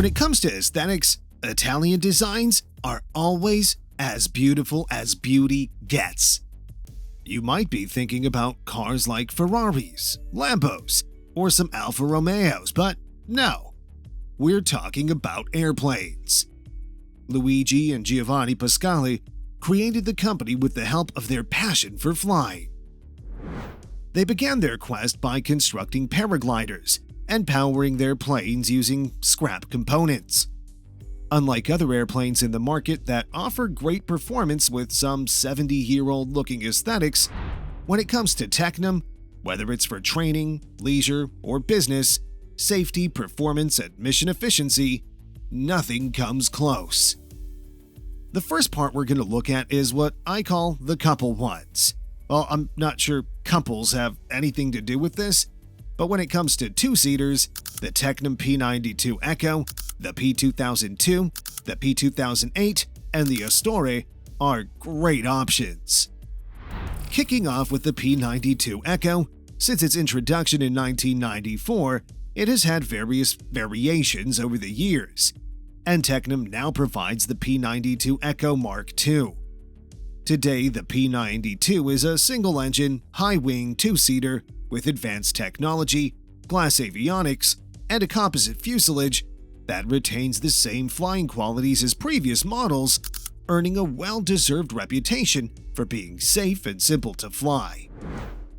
When it comes to aesthetics, Italian designs are always as beautiful as beauty gets. You might be thinking about cars like Ferraris, Lambos, or some Alfa Romeos, but no, we're talking about airplanes. Luigi and Giovanni Pasquale created the company with the help of their passion for flying. They began their quest by constructing paragliders and powering their planes using scrap components. Unlike other airplanes in the market that offer great performance with some 70-year-old looking aesthetics, when it comes to Tecnam, whether it's for training, leisure, or business, safety, performance, and mission efficiency, nothing comes close. The first part we're going to look at is what I call the couple ones. Well, I'm not sure couples have anything to do with this, but when it comes to two-seaters, the Tecnam P92 Echo, the P2002, the P2008, and the Astori are great options. Kicking off with the P92 Echo, since its introduction in 1994, it has had various variations over the years, and Tecnam now provides the P92 Echo Mark II. Today, the P92 is a single-engine, high-wing two-seater with advanced technology, glass avionics, and a composite fuselage that retains the same flying qualities as previous models, earning a well-deserved reputation for being safe and simple to fly.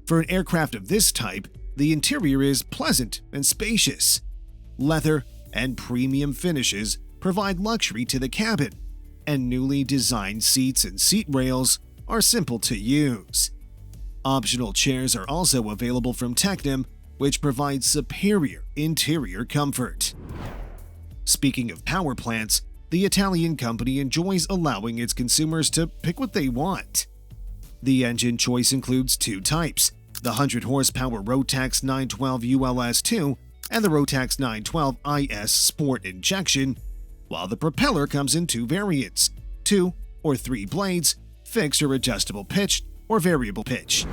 For an aircraft of this type, the interior is pleasant and spacious. Leather and premium finishes provide luxury to the cabin, and newly designed seats and seat rails are simple to use. Optional chairs are also available from Tecnam, which provides superior interior comfort. Speaking of power plants, the Italian company enjoys allowing its consumers to pick what they want. The engine choice includes two types, the 100-horsepower Rotax 912 ULS2 and the Rotax 912 IS Sport Injection, while the propeller comes in two variants, 2 or 3 blades, fixed or adjustable pitch, or variable pitch.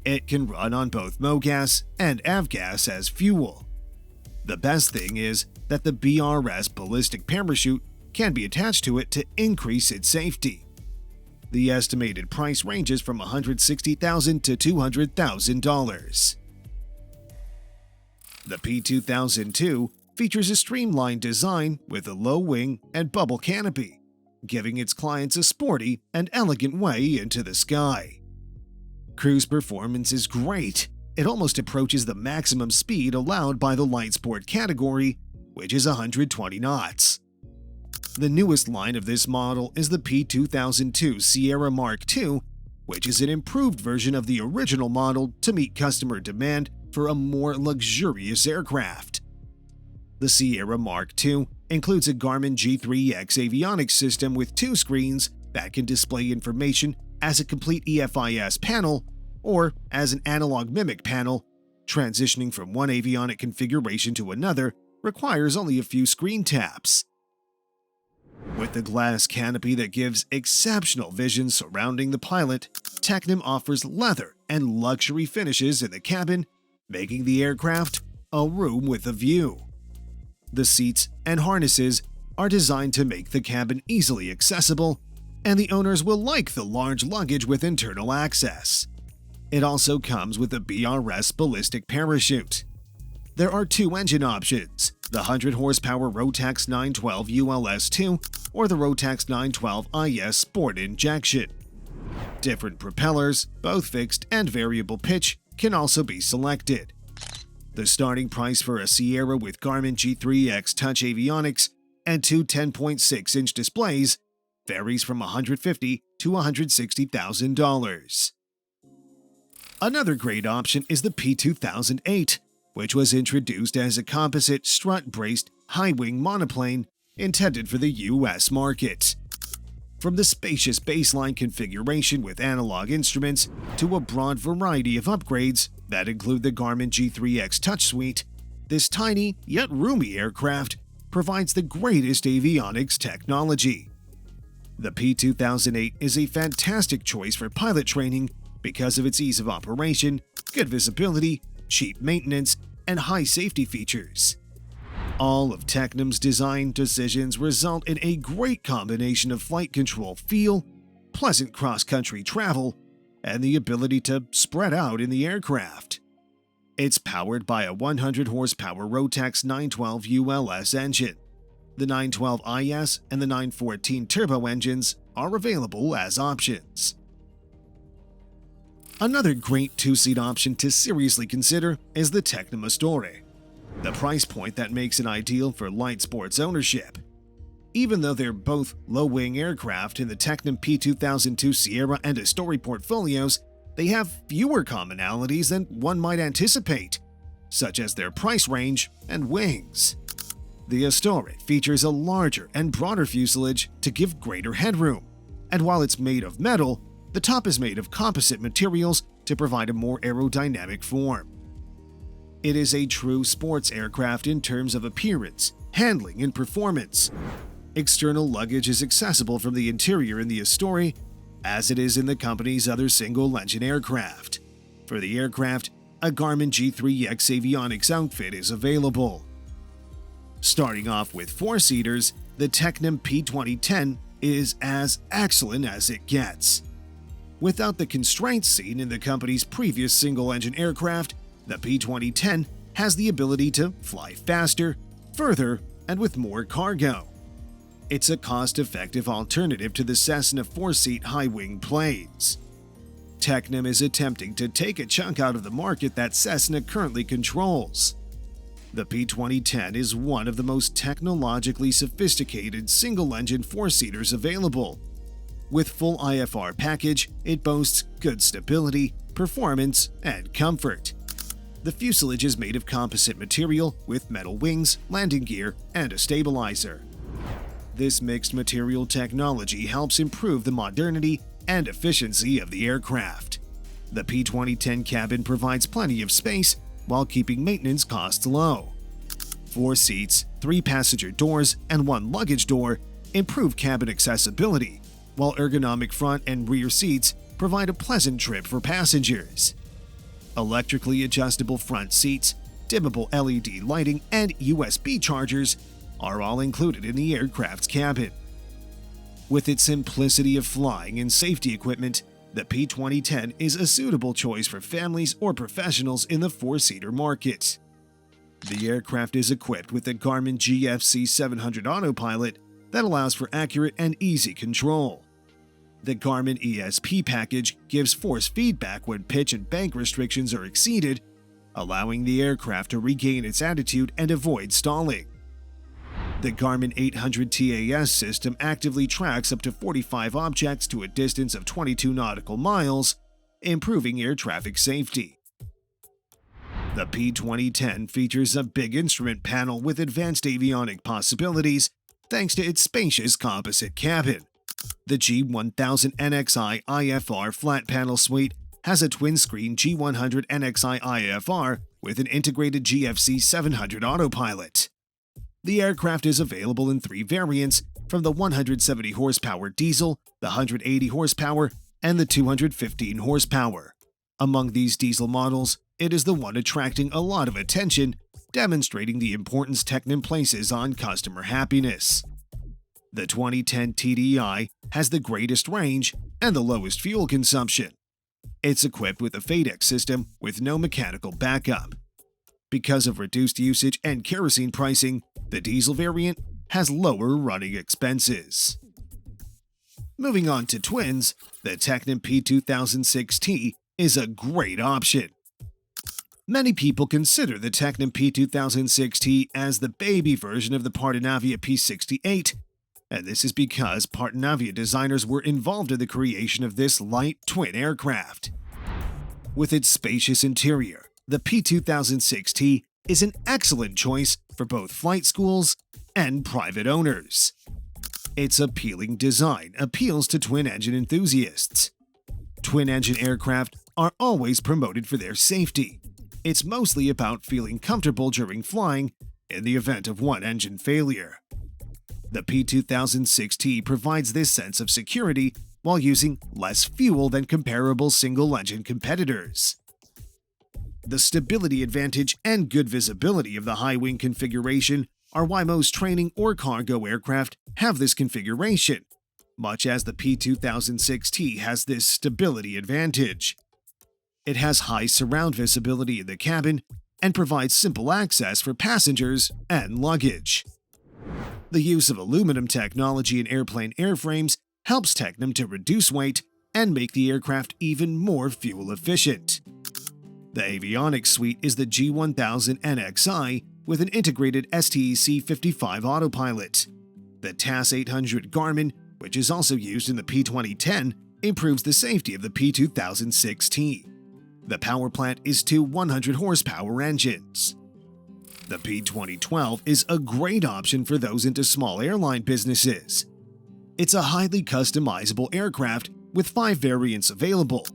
It can run on both MoGas and Avgas as fuel. The best thing is that the BRS ballistic parachute can be attached to it to increase its safety. The estimated price ranges from $160,000 to $200,000. The P2002 features a streamlined design with a low wing and bubble canopy, giving its clients a sporty and elegant way into the sky. Cruise performance is great. It almost approaches the maximum speed allowed by the light sport category, which is 120 knots. The newest line of this model is the P2002 Sierra Mark II, which is an improved version of the original model to meet customer demand for a more luxurious aircraft. The Sierra Mark II includes a Garmin G3X avionics system with 2 screens that can display information as a complete EFIS panel or as an analog mimic panel. Transitioning from one avionic configuration to another requires only a few screen taps. With the glass canopy that gives exceptional vision surrounding the pilot, Tecnam offers leather and luxury finishes in the cabin, making the aircraft a room with a view. The seats and harnesses are designed to make the cabin easily accessible, and the owners will like the large luggage with internal access. It also comes with a BRS ballistic parachute. There are 2 engine options, the 100-horsepower Rotax 912 ULS2 or the Rotax 912 IS Sport Injection. Different propellers, both fixed and variable pitch, can also be selected. The starting price for a Sierra with Garmin G3X Touch avionics and 2 10.6-inch displays varies from $150,000 to $160,000. Another great option is the P2008, which was introduced as a composite strut-braced high-wing monoplane intended for the U.S. market. From the spacious baseline configuration with analog instruments to a broad variety of upgrades that include the Garmin G3X Touch Suite, this tiny yet roomy aircraft provides the greatest avionics technology. The P2008 is a fantastic choice for pilot training because of its ease of operation, good visibility, cheap maintenance, and high safety features. All of Tecnam's design decisions result in a great combination of flight control feel, pleasant cross-country travel, and the ability to spread out in the aircraft. It's powered by a 100-horsepower Rotax 912 ULS engine. The 912 IS and the 914 turbo engines are available as options. Another great two-seat option to seriously consider is the Tecnam Astori, the price point that makes it ideal for light sports ownership. Even though they're both low-wing aircraft in the Tecnam P2002 Sierra and Astori portfolios, they have fewer commonalities than one might anticipate, such as their price range and wings. The Astori features a larger and broader fuselage to give greater headroom, and while it's made of metal, the top is made of composite materials to provide a more aerodynamic form. It is a true sports aircraft in terms of appearance, handling, and performance. External luggage is accessible from the interior in the Astori, as it is in the company's other single-engine aircraft. For the aircraft, a Garmin G3X avionics outfit is available. Starting off with four-seaters, the Tecnam P2010 is as excellent as it gets. Without the constraints seen in the company's previous single-engine aircraft, the P2010 has the ability to fly faster, further, and with more cargo. It's a cost-effective alternative to the Cessna four-seat high-wing planes. Tecnam is attempting to take a chunk out of the market that Cessna currently controls. The P2010 is one of the most technologically sophisticated single-engine four-seaters available. With full IFR package, it boasts good stability, performance, and comfort. The fuselage is made of composite material with metal wings, landing gear, and a stabilizer. This mixed material technology helps improve the modernity and efficiency of the aircraft. The P2010 cabin provides plenty of space while keeping maintenance costs low. 4 seats, 3 passenger doors, and 1 luggage door improve cabin accessibility, while ergonomic front and rear seats provide a pleasant trip for passengers. Electrically adjustable front seats, dimmable LED lighting, and USB chargers are all included in the aircraft's cabin. With its simplicity of flying and safety equipment, the P2010 is a suitable choice for families or professionals in the four-seater market. The aircraft is equipped with the Garmin GFC 700 autopilot that allows for accurate and easy control. The Garmin ESP package gives force feedback when pitch and bank restrictions are exceeded, allowing the aircraft to regain its attitude and avoid stalling. The Garmin 800 TAS system actively tracks up to 45 objects to a distance of 22 nautical miles, improving air traffic safety. The P2010 features a big instrument panel with advanced avionic possibilities thanks to its spacious composite cabin. The G1000 NXI IFR flat panel suite has a twin-screen G100 NXI IFR with an integrated GFC 700 autopilot. The aircraft is available in 3 variants, from the 170 horsepower diesel, the 180 horsepower, and the 215 horsepower. Among these diesel models, it is the one attracting a lot of attention, demonstrating the importance Tecnam places on customer happiness. The 2010 TDI has the greatest range and the lowest fuel consumption. It's equipped with a FADEC system with no mechanical backup. Because of reduced usage and kerosene pricing, the diesel variant has lower running expenses. Moving on to twins, the Tecnam P2006T is a great option. Many people consider the Tecnam P2006T as the baby version of the Partenavia P68, and this is because Partenavia designers were involved in the creation of this light twin aircraft. With its spacious interior, the P2006T is an excellent choice for both flight schools and private owners. Its appealing design appeals to twin-engine enthusiasts. Twin-engine aircraft are always promoted for their safety. It's mostly about feeling comfortable during flying in the event of one engine failure. The P2006T provides this sense of security while using less fuel than comparable single-engine competitors. The stability advantage and good visibility of the high-wing configuration are why most training or cargo aircraft have this configuration, much as the P2006T has this stability advantage. It has high surround visibility in the cabin and provides simple access for passengers and luggage. The use of aluminum technology in airplane airframes helps Tecnam to reduce weight and make the aircraft even more fuel efficient. The avionics suite is the G1000NXI with an integrated STEC-55 autopilot. The TAS-800 Garmin, which is also used in the P2010, improves the safety of the P2006T. The power plant is two 100-horsepower engines. The P2012 is a great option for those into small airline businesses. It's a highly customizable aircraft with 5 variants available: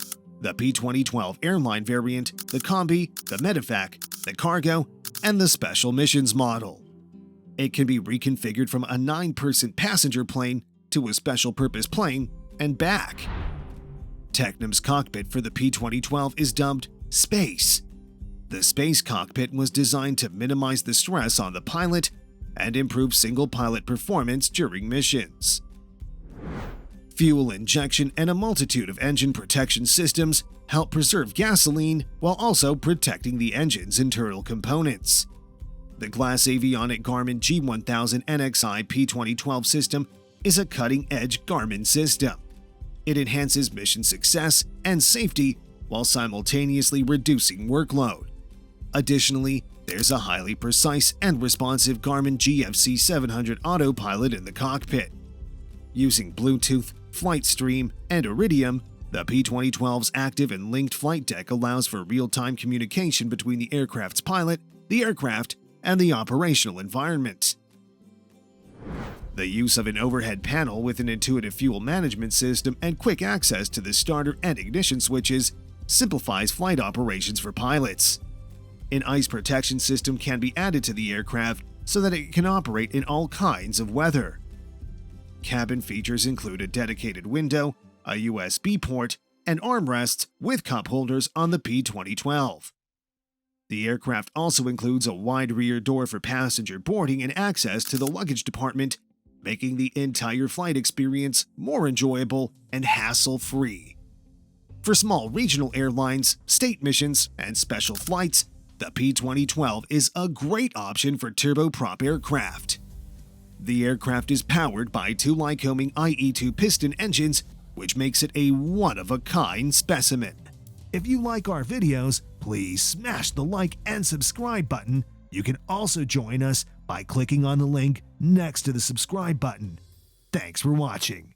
the P2012 airline variant, the Combi, the Medevac, the Cargo, and the Special Missions model. It can be reconfigured from a 9-person passenger plane to a special-purpose plane and back. Tecnam's cockpit for the P2012 is dubbed Space. The Space cockpit was designed to minimize the stress on the pilot and improve single-pilot performance during missions. Fuel injection and a multitude of engine protection systems help preserve gasoline while also protecting the engine's internal components. The glass avionic Garmin G1000NXI P2012 system is a cutting-edge Garmin system. It enhances mission success and safety while simultaneously reducing workload. Additionally, there's a highly precise and responsive Garmin GFC 700 autopilot in the cockpit. Using Bluetooth, FlightStream, and Iridium, the P2012's active and linked flight deck allows for real-time communication between the aircraft's pilot, the aircraft, and the operational environment. The use of an overhead panel with an intuitive fuel management system and quick access to the starter and ignition switches simplifies flight operations for pilots. An ice protection system can be added to the aircraft so that it can operate in all kinds of weather. Cabin features include a dedicated window, a USB port, and armrests with cup holders on the P2012. The aircraft also includes a wide rear door for passenger boarding and access to the luggage department, making the entire flight experience more enjoyable and hassle-free. For small regional airlines, state missions, and special flights, the P2012 is a great option for turboprop aircraft. The aircraft is powered by 2 Lycoming IE2 piston engines, which makes it a one-of-a-kind specimen. If you like our videos, please smash the like and subscribe button. You can also join us by clicking on the link next to the subscribe button. Thanks for watching.